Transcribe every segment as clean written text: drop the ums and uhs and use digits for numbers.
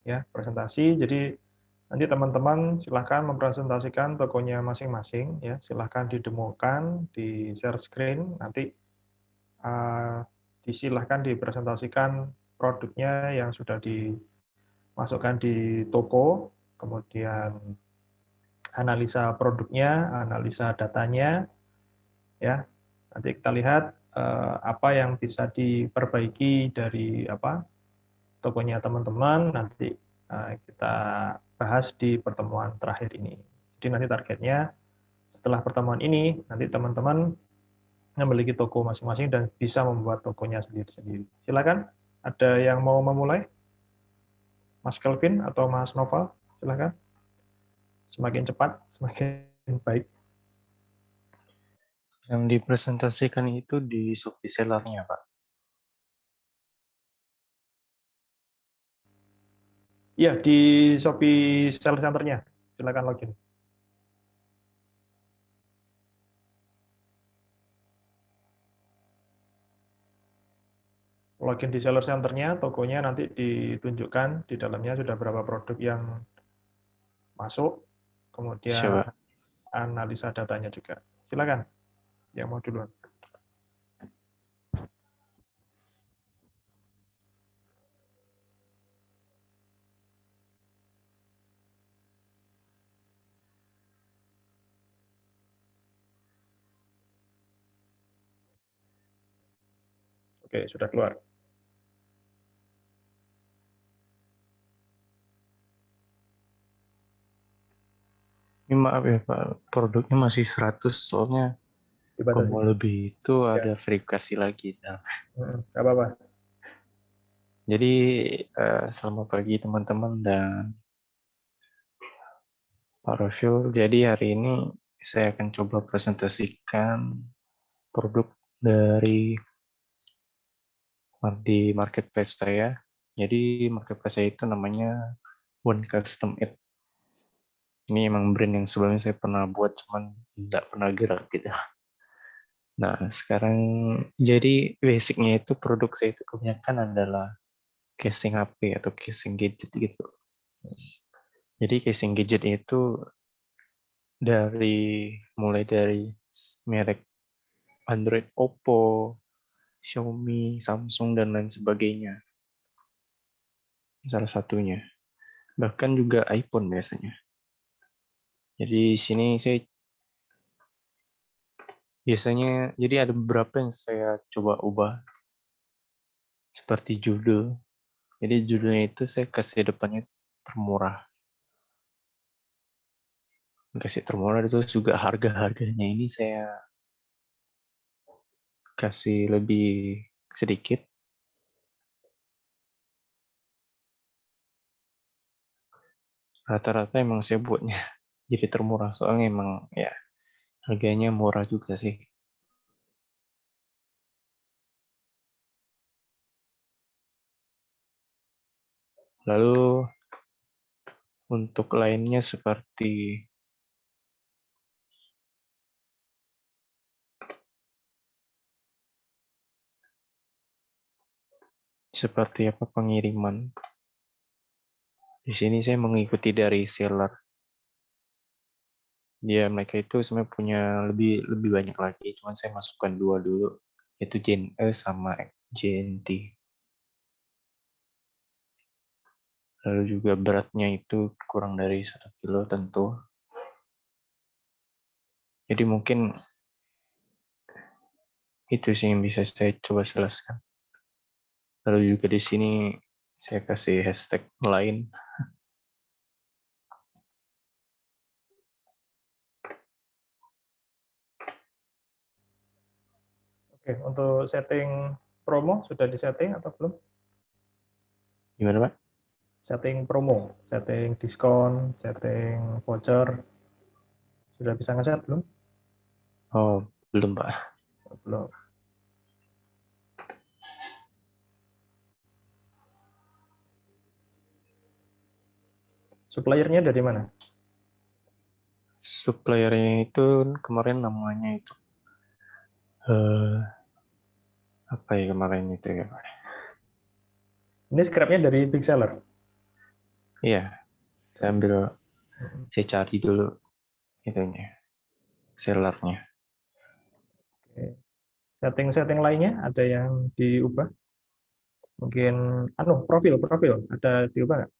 ya, presentasi. Jadi nanti teman-teman silahkan mempresentasikan tokonya masing-masing, ya, silahkan didemokan, di share screen, nanti disilahkan dipresentasikan produknya yang sudah dimasukkan di toko, kemudian analisa produknya, analisa datanya, ya. Nanti kita lihat apa yang bisa diperbaiki dari tokonya teman-teman, nanti kita bahas di pertemuan terakhir ini. Jadi nanti targetnya setelah pertemuan ini, nanti teman-teman memiliki toko masing-masing dan bisa membuat tokonya sendiri-sendiri. Silakan, ada yang mau memulai? Mas Kelvin atau Mas Noval, silakan. Semakin cepat, semakin baik. Yang dipresentasikan itu di Shopee Seller-nya, Pak. Iya, di Shopee Seller Center-nya. Silakan login. Login di Seller Center-nya, tokonya nanti ditunjukkan di dalamnya sudah berapa produk yang masuk, kemudian Siapa? analisa datanya juga. Silakan, yang mau duluan. Oke, sudah keluar. Ini maaf ya Pak, produknya masih 100, soalnya kalau Dibatasi. mau lebih itu Ya, ada verifikasi lagi. Nah, nggak apa-apa. jadi selamat pagi teman-teman dan Pak Rofil. Jadi hari ini saya akan coba presentasikan produk dari di marketplace saya. Jadi marketplace saya itu namanya One Custom It. Ini emang brand yang sebelumnya saya pernah buat, cuman tidak pernah gerak gitu. Nah, sekarang jadi basicnya itu produk saya itu kebanyakan adalah casing HP atau casing gadget gitu. Jadi casing gadget itu mulai dari merek Android, Oppo, Xiaomi, Samsung dan lain sebagainya. Salah satunya. Bahkan juga iPhone biasanya. Jadi di sini saya biasanya jadi ada beberapa yang saya coba ubah seperti judul. Jadi judulnya itu saya kasih depannya termurah. Kasih termurah itu juga harga-harganya ini saya kasih lebih sedikit. Rata-rata emang saya buatnya jadi termurah soalnya emang ya harganya murah juga sih. Lalu untuk lainnya seperti apa pengiriman. Di sini saya mengikuti dari seller. Dia mereka itu sebenarnya punya lebih lebih banyak lagi, cuman saya masukkan dua dulu, yaitu Gen E sama Gen T. Lalu juga beratnya itu kurang dari 1 kilo tentu. Jadi mungkin itu sih yang bisa saya coba jelaskan. Lalu juga di sini saya kasih hashtag lain. Oke, untuk setting promo sudah disetting atau belum? Gimana Pak? Setting promo, setting diskon, setting voucher, sudah bisa ngeset belum? Oh, belum Pak. Belum. Suppliernya dari mana? Suppliernya itu kemarin namanya itu eh apa ya kemarin itu ya Pak? Ini scrapnya dari Big Seller. Iya, sambil Mm-mm. saya cari dulu itunya, sellernya. Oke. Setting-setting lainnya ada yang diubah? Mungkin profil ada diubah nggak?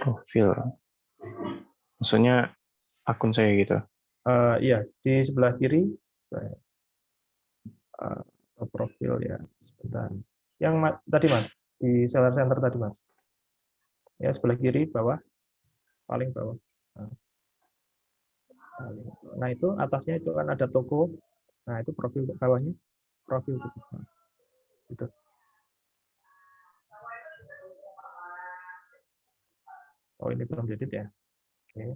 Profil, maksudnya akun saya gitu. Iya, di sebelah kiri atau profil ya sebentar. Yang tadi Mas di seller center tadi Mas. Ya sebelah kiri bawah, paling bawah. Nah, nah, itu atasnya itu kan ada toko. Nah, itu profil bawahnya, profil toko. Nah, itu. Oh, ini belum diedit ya. Oke.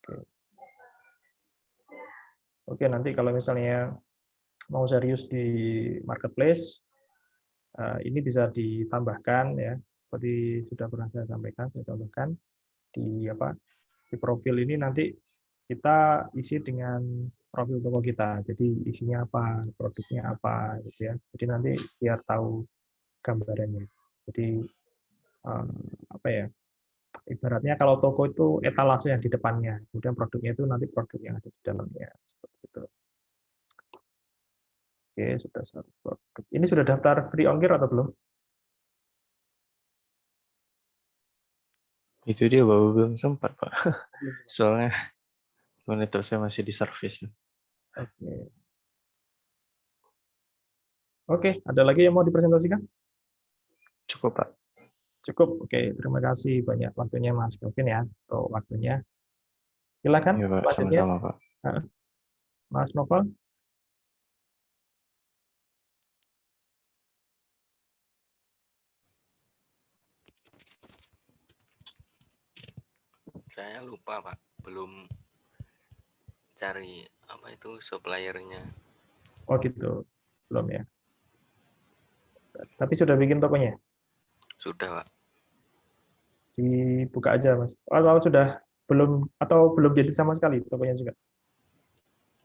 Oke. Oke, nanti kalau misalnya mau serius di marketplace, ini bisa ditambahkan ya, seperti sudah pernah saya sampaikan, saya contohkan di apa di profil ini nanti kita isi dengan profil toko kita. Jadi isinya apa, produknya apa, gitu ya. Jadi nanti biar tahu gambarannya. Jadi eh, apa ya? Ibaratnya kalau toko itu etalase yang di depannya, kemudian produknya itu nanti produk yang ada di dalamnya. Seperti itu. Oke, sudah satu produk. Ini sudah daftar free ongkir atau belum? Itu dia baru belum sempat, Pak. Belum sempat. Soalnya monitor saya masih di servis. Oke. Oke, ada lagi yang mau dipresentasikan? Cukup, Pak. Cukup. Oke, terima kasih banyak waktunya Mas Kelvin ya, untuk waktunya. Silakan Iya, Pak. selanjutnya, Sama-sama, Pak. Mas Novel. Saya lupa Pak, belum cari apa itu suppliernya. Oh gitu, belum ya. Tapi sudah bikin tokonya, Sudah Pak. dibuka aja Mas. Atau sudah belum jadi sama sekali tokonya juga.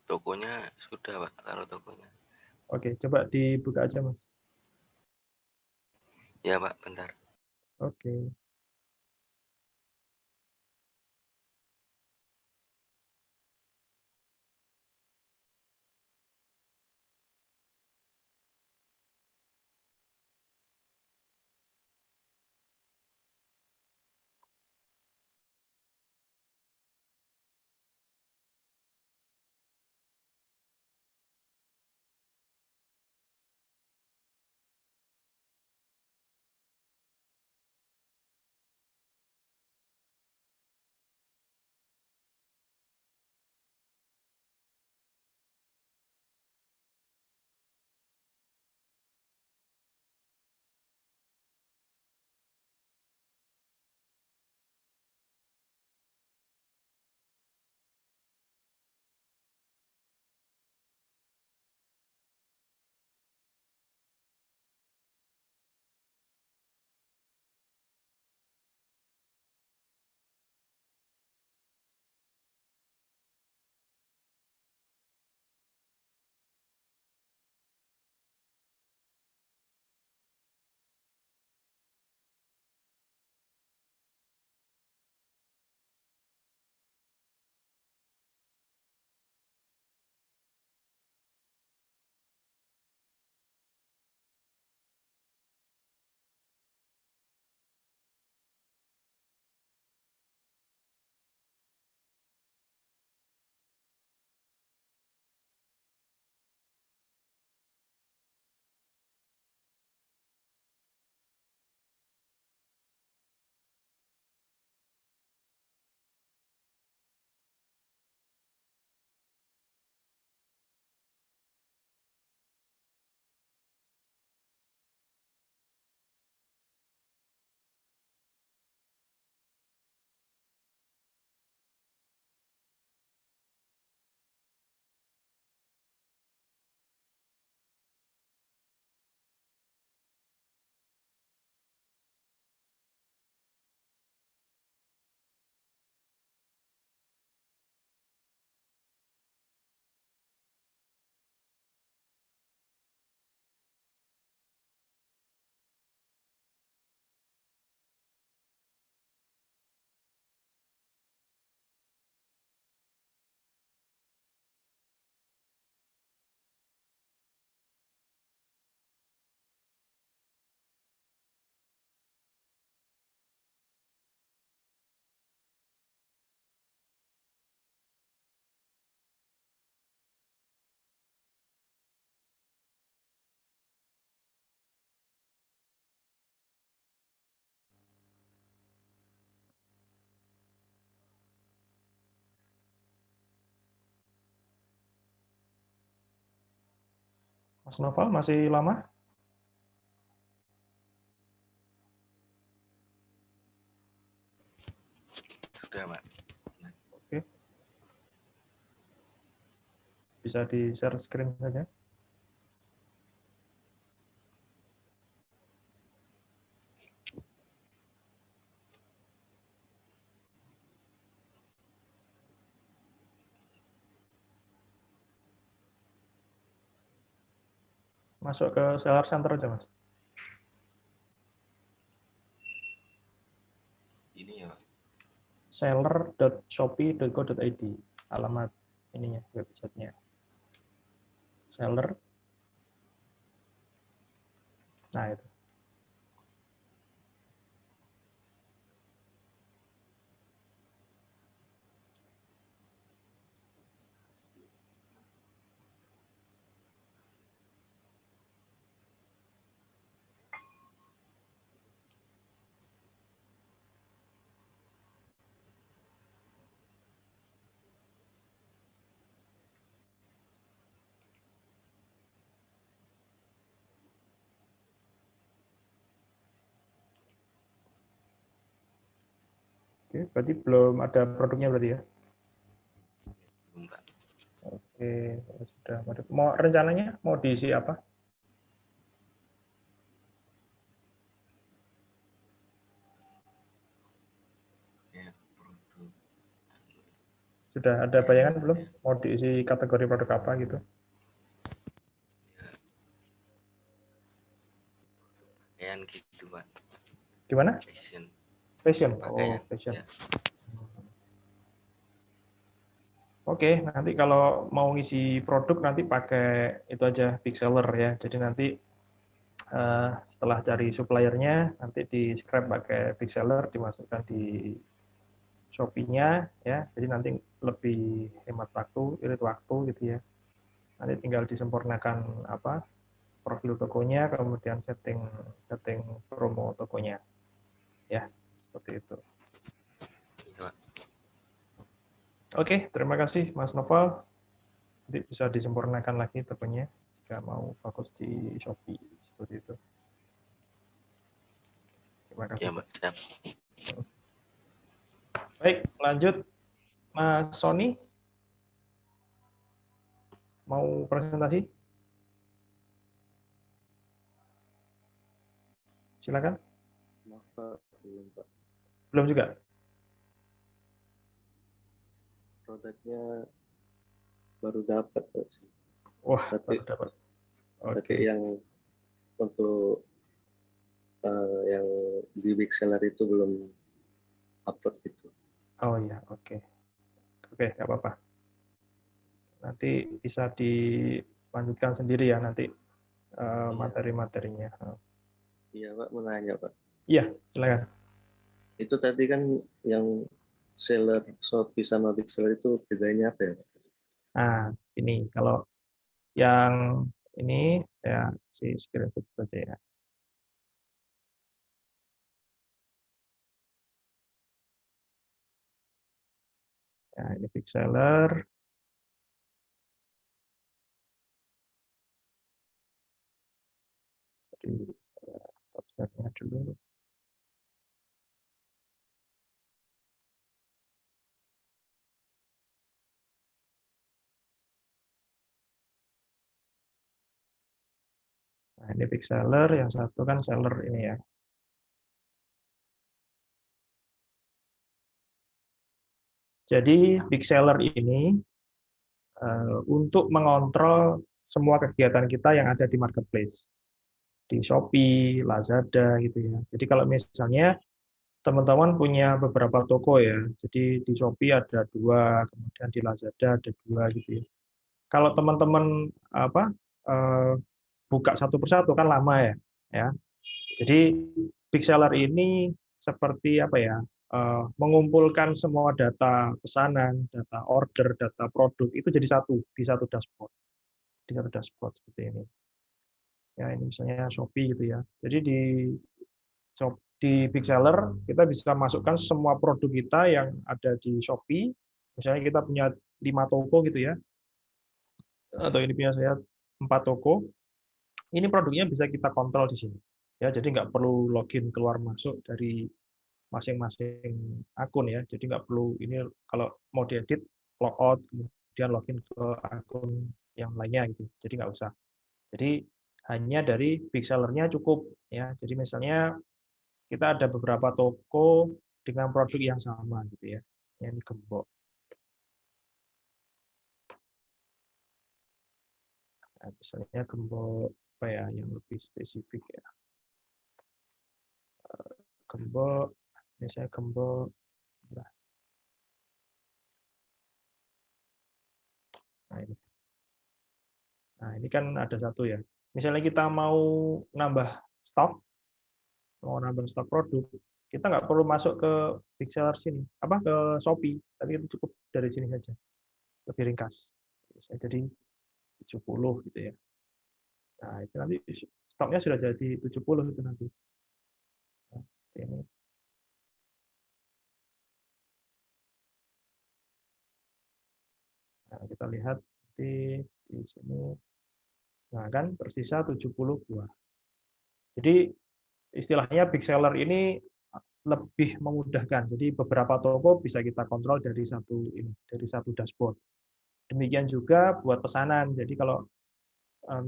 Tokonya sudah Pak, kalau tokonya. Oke, coba dibuka aja Mas. Ya Pak, bentar. Oke. Mas Noval masih lama? Sudah, Pak. Oke. Bisa di-share screen saja. Masuk ke Seller Center aja, Mas. Ini ya, Pak. seller.shopee.co.id, alamat ininya, websitenya. Seller. Nah, itu. Oke, berarti belum ada produknya berarti ya? Belum, Pak. Oke, sudah. Mau rencananya mau diisi apa? Ya, produk. Sudah ada bayangan belum? Mau diisi kategori produk apa gitu? Pakaian gitu, Pak. Gimana? Fashion. Fashion. Pakaian. Oh, fashion. Ya. Oke, nanti kalau mau ngisi produk nanti pakai itu aja big seller ya. Jadi nanti setelah cari suppliernya nanti di scrap pakai big seller, dimasukkan di Shopee-nya ya. Jadi nanti lebih hemat waktu, irit waktu gitu ya. Nanti tinggal disempurnakan apa profil tokonya, kemudian setting promo tokonya ya, seperti itu. Iya, Pak. Oke, terima kasih Mas Novel. Nanti bisa disempurnakan lagi tokonya jika mau fokus di Shopee seperti itu. Terima kasih. Ya, Pak. Siap. Baik, lanjut Mas Sony. Mau presentasi? Silakan. Maaf, Pak. Belum, Pak. Belum juga? Produknya baru dapat, Pak. Wah, Tapi baru dapat. tapi Oke. yang untuk yang di big seller itu belum upload gitu. Oh iya, oke. Oke, nggak apa-apa. Nanti bisa dilanjutkan sendiri ya nanti materi-materinya. Iya, Pak, mau nanya, Pak. Iya, silakan. Itu tadi kan yang seller Shopee sama big seller itu bedanya apa ya, Pak? Nah, ini kalau yang ini ya si screenshot saja ya. Ya, ini big seller. Jadi stop share-nya dulu. Nah, ini big seller, yang satu kan seller ini ya. Jadi big seller ini untuk mengontrol semua kegiatan kita yang ada di marketplace, di Shopee, Lazada gitu ya. Jadi kalau misalnya teman-teman punya beberapa toko ya, jadi di Shopee ada 2, kemudian di Lazada ada 2 gitu ya. Kalau teman-teman buka satu persatu kan lama ya, ya. Jadi big seller ini seperti apa ya? Mengumpulkan semua data pesanan, data order, data produk itu jadi satu di satu dashboard seperti ini. Ya ini misalnya Shopee gitu ya. Jadi di big seller kita bisa masukkan semua produk kita yang ada di Shopee. Misalnya kita punya 5 toko gitu ya, atau ini punya saya 4 toko. Ini produknya bisa kita kontrol di sini. Ya, jadi nggak perlu login keluar masuk dari masing-masing akun ya. Jadi nggak perlu ini kalau mau diedit logout kemudian login ke akun yang lainnya gitu. Jadi nggak usah. Jadi hanya dari big seller-nya cukup ya. Jadi misalnya kita ada beberapa toko dengan produk yang sama gitu ya. Yang Gembok. Nah, misalnya Gembok apa ya yang lebih spesifik ya. Gembok, misalnya Gembok. Nah ini. Nah, ini kan ada satu ya. Misalnya kita mau nambah stok produk, kita nggak perlu masuk ke big seller sini, apa ke Shopee, tapi itu cukup dari sini saja, lebih ringkas. Jadi 70 gitu ya. Nah, itu nanti stoknya sudah jadi 70 itu nanti. Nah, ini. Nah, kita lihat di sini. Nah, kan tersisa 70 buah. Jadi istilahnya big seller ini lebih memudahkan. Jadi beberapa toko bisa kita kontrol dari satu dashboard. Demikian juga buat pesanan. Jadi kalau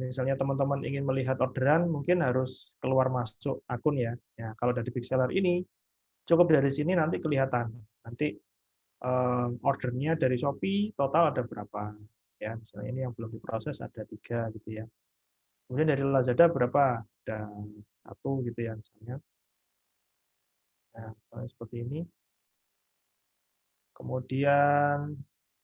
misalnya teman-teman ingin melihat orderan, mungkin harus keluar masuk akun ya. Ya, kalau dari big seller ini cukup dari sini nanti kelihatan. Nanti ordernya dari Shopee total ada berapa? Ya, misalnya ini yang belum diproses ada 3 gitu ya. Kemudian dari Lazada berapa? Ada 1 gitu ya misalnya. Nah, seperti ini. Kemudian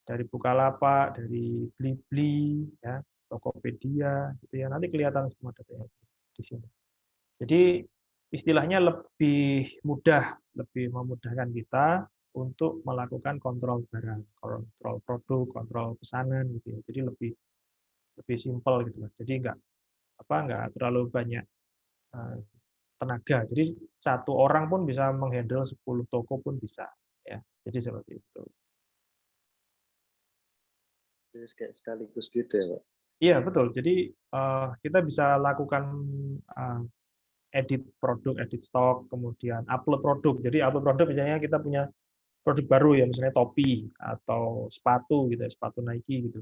dari Bukalapak, dari Blibli, ya, Tokopedia, gitu ya. Nanti kelihatan semua datanya di sini. Jadi istilahnya lebih mudah, lebih memudahkan kita untuk melakukan kontrol barang, kontrol produk, kontrol pesanan, gitu ya. Jadi lebih simpel gitu. Jadi nggak terlalu banyak tenaga. Jadi satu orang pun bisa menghandle 10 toko pun bisa, ya. Jadi seperti itu. Jadi kayak sekaligus gitu ya, Pak? Iya, betul. Jadi kita bisa lakukan edit produk, edit stok, kemudian upload produk. Jadi upload produk misalnya kita punya produk baru ya, misalnya topi atau sepatu gitu, sepatu Nike gitu.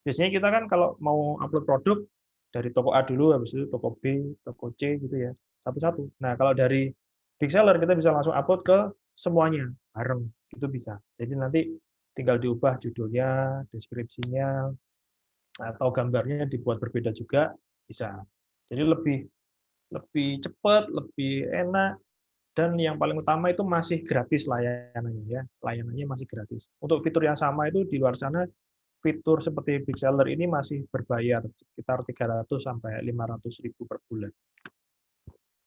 Biasanya kita kan kalau mau upload produk dari toko A dulu, habis itu toko B, toko C gitu ya, satu-satu. Nah, kalau dari big seller kita bisa langsung upload ke semuanya bareng, itu bisa. Jadi nanti tinggal diubah judulnya, deskripsinya, atau gambarnya dibuat berbeda juga bisa. Jadi lebih lebih cepat, lebih enak, dan yang paling utama itu masih gratis layanannya ya. Layanannya masih gratis. Untuk fitur yang sama itu di luar sana fitur seperti big seller ini masih berbayar sekitar 300 sampai 500.000 per bulan.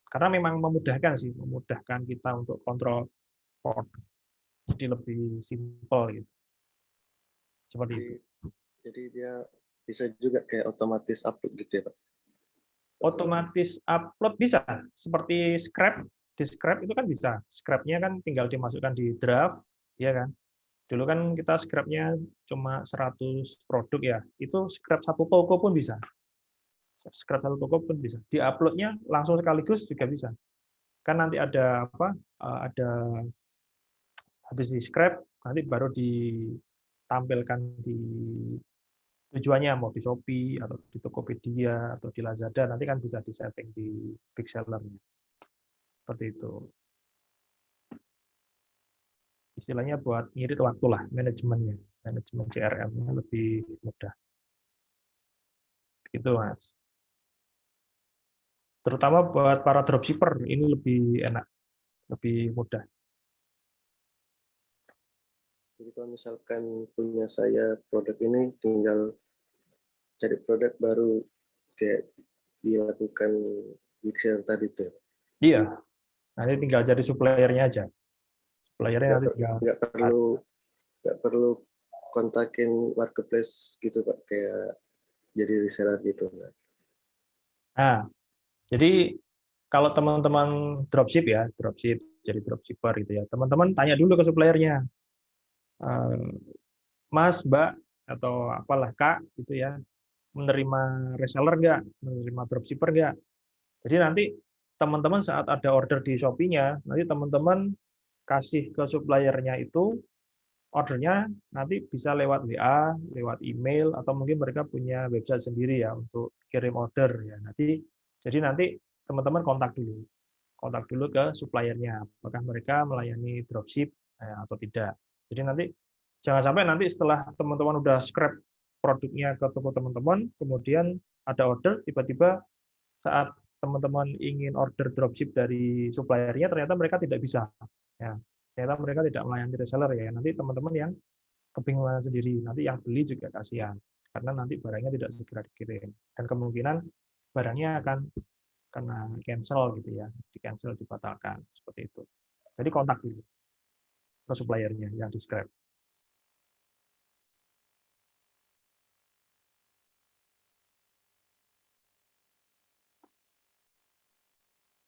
Karena memang memudahkan sih, memudahkan kita untuk kontrol produk. Jadi lebih simpel gitu. Seperti itu. Jadi dia bisa juga kayak otomatis upload gitu ya, Pak? Otomatis upload bisa, seperti scrap, di scrap itu kan bisa. Scrap-nya kan tinggal dimasukkan di draft, ya kan. Dulu kan kita scrap-nya cuma 100 produk ya, itu scrap satu toko pun bisa. Scrap satu toko pun bisa. Di-upload-nya langsung sekaligus juga bisa. Kan nanti ada apa? Ada habis di scrap, nanti baru ditampilkan di tujuannya mau di Shopee atau di Tokopedia atau di Lazada nanti kan bisa disetting di big seller-nya. Seperti itu. Istilahnya buat ngirit waktu lah manajemennya, manajemen CRM-nya lebih mudah. Gitu Mas. Terutama buat para dropshipper ini lebih enak, lebih mudah. Jadi kalau misalkan punya saya produk ini tinggal cari produk baru kayak dilakukan mixer tadi tuh. Iya, nanti tinggal cari suppliernya aja. Suppliernya nanti tinggal. Nggak perlu kontakin marketplace gitu Pak, kayak jadi reseller gitu. Nah, jadi kalau teman-teman dropship ya, dropship jadi dropshipper gitu ya. Teman-teman tanya dulu ke suppliernya. Mas, Mbak, atau apalah Kak gitu ya. menerima reseller nggak, menerima dropshipper nggak. Jadi nanti teman-teman saat ada order di Shopee-nya, nanti teman-teman kasih ke suppliernya itu, ordernya nanti bisa lewat WA, lewat email, atau mungkin mereka punya website sendiri ya untuk kirim order ya. Jadi nanti teman-teman kontak dulu ke suppliernya, apakah mereka melayani dropship atau tidak. Jadi nanti jangan sampai nanti setelah teman-teman udah scrap produknya ke toko teman-teman, kemudian ada order, tiba-tiba saat teman-teman ingin order dropship dari suppliernya, ternyata mereka tidak bisa. Ya, ternyata mereka tidak melayani reseller ya. Nanti teman-teman yang kebingungan sendiri, nanti yang beli juga kasihan, karena nanti barangnya tidak segera dikirim. Dan kemungkinan barangnya akan kena cancel gitu ya, di cancel, dibatalkan, seperti itu. Jadi kontak dulu ke suppliernya yang di scrap.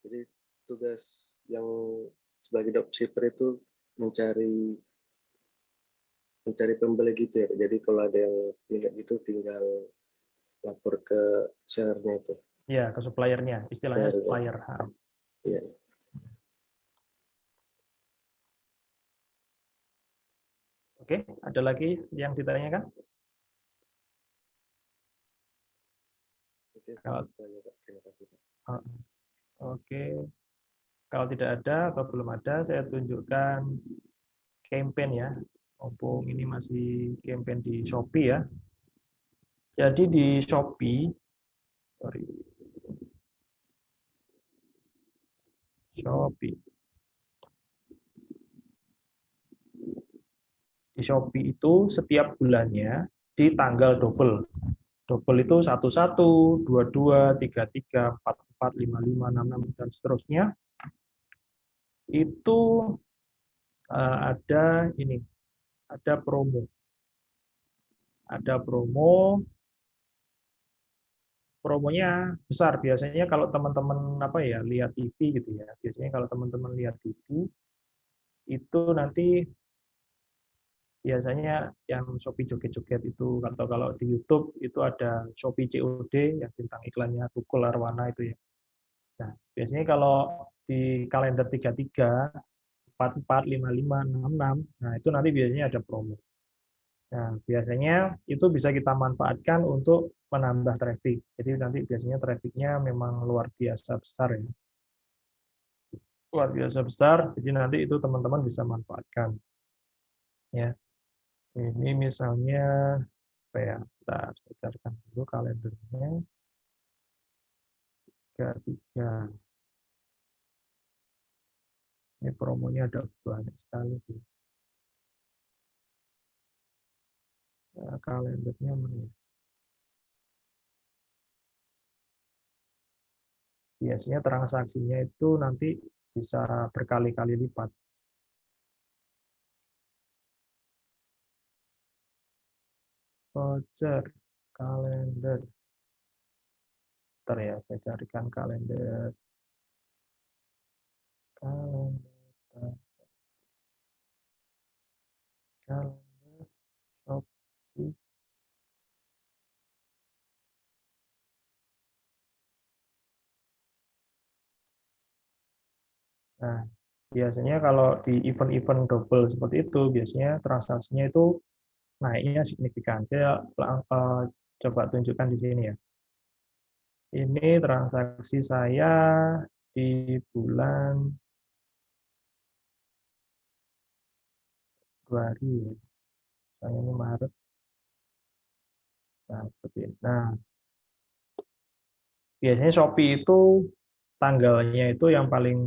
Jadi tugas yang sebagai dropshipper itu mencari pembeli gitu ya. Jadi kalau ada yang minat gitu tinggal lapor ke sellernya itu. Ya, ke suppliernya, istilahnya supplier. Ya. Oke, ada lagi yang ditanyakan? Oke, Kalau, terima kasih, Pak. Oke, kalau tidak ada atau belum ada, saya tunjukkan campaign ya. Mumpung ini masih campaign di Shopee ya. Jadi di Shopee, di Shopee itu setiap bulannya di tanggal double. Double itu 11, 22, 33, 44, 55, 66, dan seterusnya. Itu ada ini, ada promo. Ada promonya besar. Biasanya kalau teman-teman lihat TV gitu ya. Biasanya kalau teman-teman lihat TV itu nanti biasanya yang Shopee joget-joget itu, atau kalau di YouTube itu ada Shopee COD yang bintang iklannya Tukul Arwana itu ya. Nah, biasanya kalau di kalender 33, 44, 55, 66, nah itu nanti biasanya ada promo. Nah, biasanya itu bisa kita manfaatkan untuk menambah traffic. Jadi nanti biasanya trafficnya memang luar biasa besar ya. Luar biasa besar, jadi nanti itu teman-teman bisa manfaatkan. Ya. Ini misalnya saya carikan dulu kalendernya. 33. Ini promonya ada banyak sekali sih. Ya, kalendernya mana? Biasanya transaksinya itu nanti bisa berkali-kali lipat. Voucher kalender. Bentar ya, saya carikan kalender. Kalender Shopee. Nah, biasanya kalau di event-event double seperti itu, biasanya transaksinya itu naiknya signifikan. Saya coba tunjukkan di sini ya. Ini transaksi saya di bulan Februari ya. Saya ini Maret. Nah, seperti ini. Nah, biasanya Shopee itu tanggalnya itu yang paling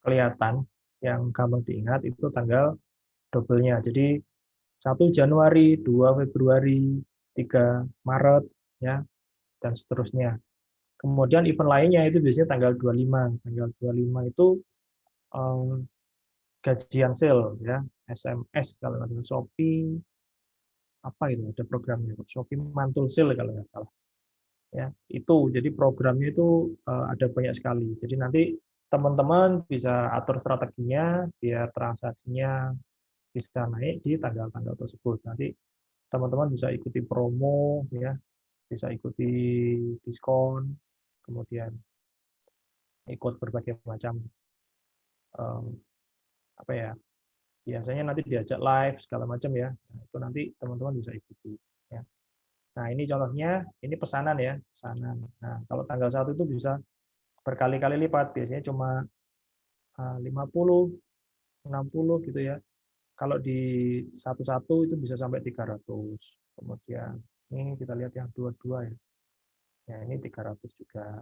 kelihatan, yang gampang diingat itu tanggal double-nya. Jadi 1 Januari, 2 Februari, 3 Maret, ya, dan seterusnya. Kemudian event lainnya itu biasanya tanggal 25. Tanggal 25 itu gajian sale, ya, SMS kalau ada Shopee, apa itu, ada programnya, Shopee Mantul Sale kalau nggak salah. Ya, itu, jadi programnya itu ada banyak sekali. Jadi nanti teman-teman bisa atur strateginya biar transaksinya bisa naik di tanggal-tanggal tersebut. Nanti teman-teman bisa ikuti promo, ya, bisa ikuti diskon, kemudian ikut berbagai macam apa ya, biasanya nanti diajak live segala macam ya. Nah, itu nanti teman-teman bisa ikuti. Ya. Nah ini contohnya, ini pesanan ya, pesanan. Nah kalau tanggal 1 itu bisa berkali-kali lipat, biasanya cuma 50, 60 gitu ya. Kalau di satu-satu itu bisa sampai 300. Kemudian ini kita lihat yang dua-dua ya. Ya ini 300 juga.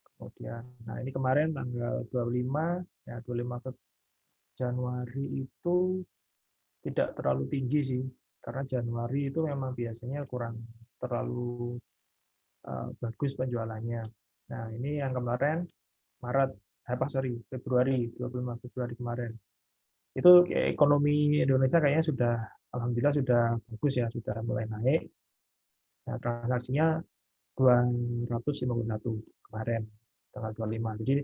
Kemudian, nah ini kemarin tanggal 25, ya 25 ke Januari itu tidak terlalu tinggi sih, karena Januari itu memang biasanya kurang terlalu bagus penjualannya. Nah ini yang kemarin Maret, Februari, 25 Februari kemarin. Itu ekonomi Indonesia kayaknya sudah, alhamdulillah sudah bagus ya, sudah mulai naik. Nah, transaksinya 251 kemarin, tanggal 25. Jadi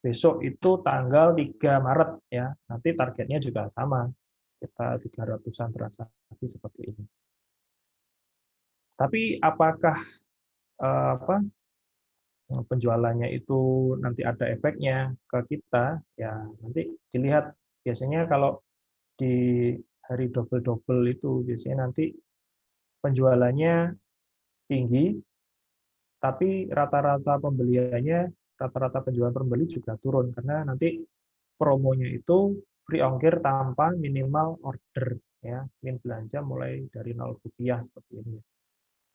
besok itu tanggal 3 Maret ya. Nanti targetnya juga sama, sekitar 300-an transaksi seperti ini. Tapi apakah penjualannya itu nanti ada efeknya ke kita? Ya nanti dilihat. Biasanya kalau di hari double-double itu biasanya nanti penjualannya tinggi, tapi rata-rata pembeliannya, rata-rata penjualan pembeli juga turun karena nanti promonya itu free ongkir tanpa minimal order ya, min belanja mulai dari 0 rupiah seperti ini.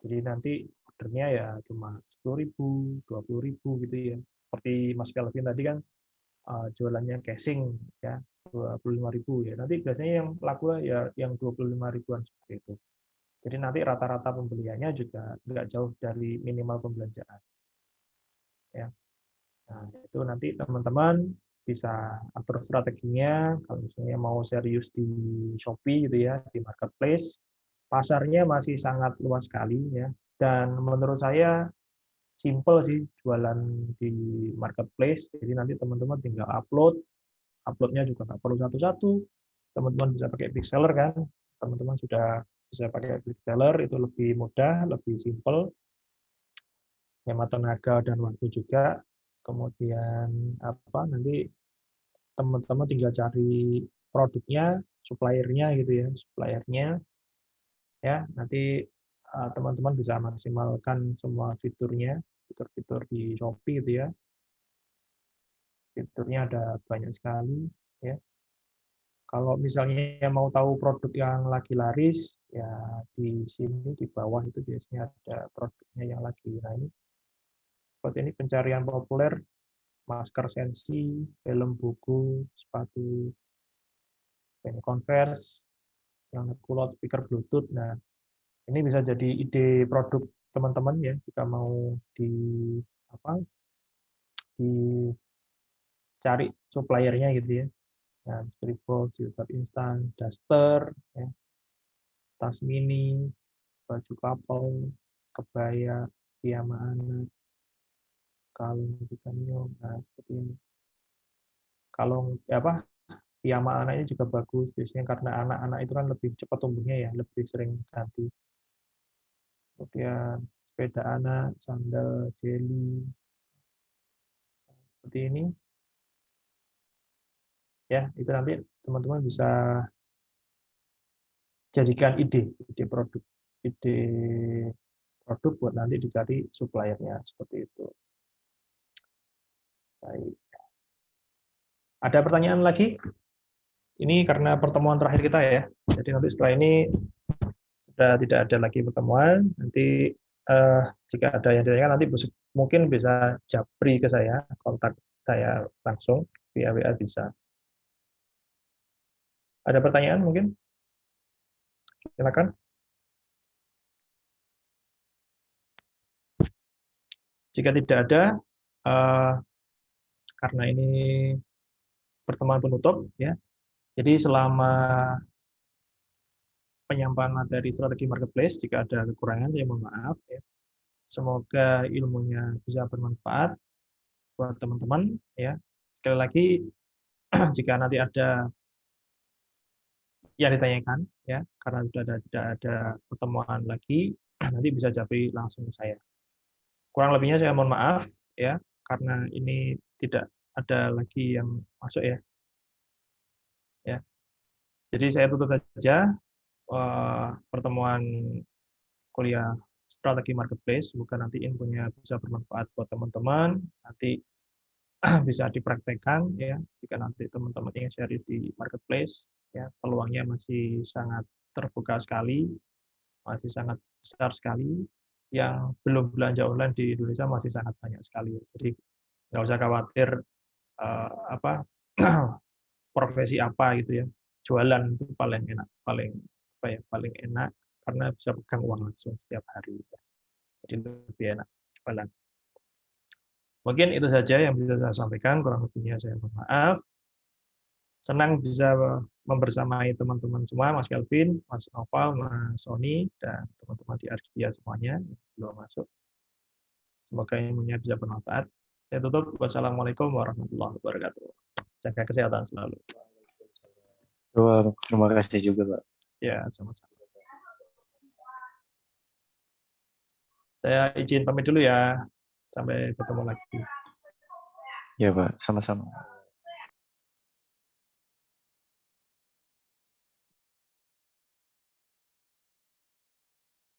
Jadi nanti ordernya ya cuma 10.000, 20.000 gitu ya. Seperti Mas Kelvin tadi kan jualannya casing ya 25.000 ya. Nanti biasanya yang laku ya yang 25 ribuan seperti itu. Jadi nanti rata-rata pembeliannya juga nggak jauh dari minimal pembelanjaan. Ya. Nah, itu nanti teman-teman bisa atur strateginya. Kalau misalnya mau serius di Shopee gitu ya, di marketplace, pasarnya masih sangat luas sekali ya. Dan menurut saya simple sih jualan di marketplace. Jadi nanti teman-teman tinggal uploadnya juga nggak perlu satu-satu. Teman-teman bisa pakai big seller kan. Teman-teman sudah bisa pakai big seller, itu lebih mudah, lebih simple, hemat tenaga dan waktu juga. Kemudian nanti teman-teman tinggal cari produknya, suppliernya gitu ya, suppliernya ya. Nanti teman-teman bisa maksimalkan semua fiturnya, fitur-fitur di Shopee gitu ya. Fiturnya ada banyak sekali ya. Kalau misalnya mau tahu produk yang lagi laris, ya di sini di bawah itu biasanya ada produknya yang lagi. Nah ini seperti ini pencarian populer, masker sensi, film buku, sepatu Converse, yang kulot speaker Bluetooth. Nah ini bisa jadi ide produk teman-teman ya jika mau dicari suppliernya gitu ya. Nah, stripboard, jilbab instan, daster, ya, tas mini, baju couple, kebaya, piyama anak, kalung titanium, nah seperti ini. Kalung piyama anaknya juga bagus, biasanya karena anak-anak itu kan lebih cepat tumbuhnya ya, lebih sering ganti. Kemudian sepeda anak, sandal, jelly, seperti ini. Ya, itu nanti teman-teman bisa jadikan ide produk buat nanti dicari suppliernya seperti itu. Baik. Ada pertanyaan lagi? Ini karena pertemuan terakhir kita ya. Jadi nanti setelah ini sudah tidak ada lagi pertemuan. Nanti jika ada yang ditanyakan nanti mungkin bisa japri ke saya, kontak saya langsung via WA bisa. Ada pertanyaan mungkin? Silakan. Jika tidak ada, karena ini pertemuan penutup ya. Jadi selama penyampaian materi strategi marketplace, jika ada kekurangan saya mohon maaf ya. Semoga ilmunya bisa bermanfaat buat teman-teman ya. Sekali lagi jika nanti ada yang ditanyakan ya, karena sudah tidak ada pertemuan lagi, nanti bisa japri langsung ke saya. Kurang lebihnya saya mohon maaf ya, karena ini tidak ada lagi yang masuk ya. Ya. Jadi saya tutup saja pertemuan kuliah strategi marketplace. Semoga nanti infonya bisa bermanfaat buat teman-teman. Nanti bisa dipraktekkan ya. Jika nanti teman-teman ingin share di marketplace, ya peluangnya masih sangat terbuka sekali, masih sangat besar sekali. Yang belum belanja online di Indonesia masih sangat banyak sekali. Jadi nggak usah khawatir apa profesi apa gitu ya. Jualan itu paling enak, paling enak karena bisa pegang uang langsung setiap hari. Jadi lebih enak jualan. Mungkin itu saja yang bisa saya sampaikan, kurang lebihnya saya mohon maaf. Senang bisa membersamai teman-teman semua, Mas Kelvin, Mas Noval, Mas Sony, dan teman-teman di Argia semuanya yang belum masuk. Semoga ilmunya bisa bermanfaat. Saya tutup. Wassalamualaikum warahmatullahi wabarakatuh. Jaga kesehatan selalu. Terima kasih juga, Pak. Ya, sama-sama. Saya izin pamit dulu ya. Sampai ketemu lagi. Ya, Pak. Sama-sama.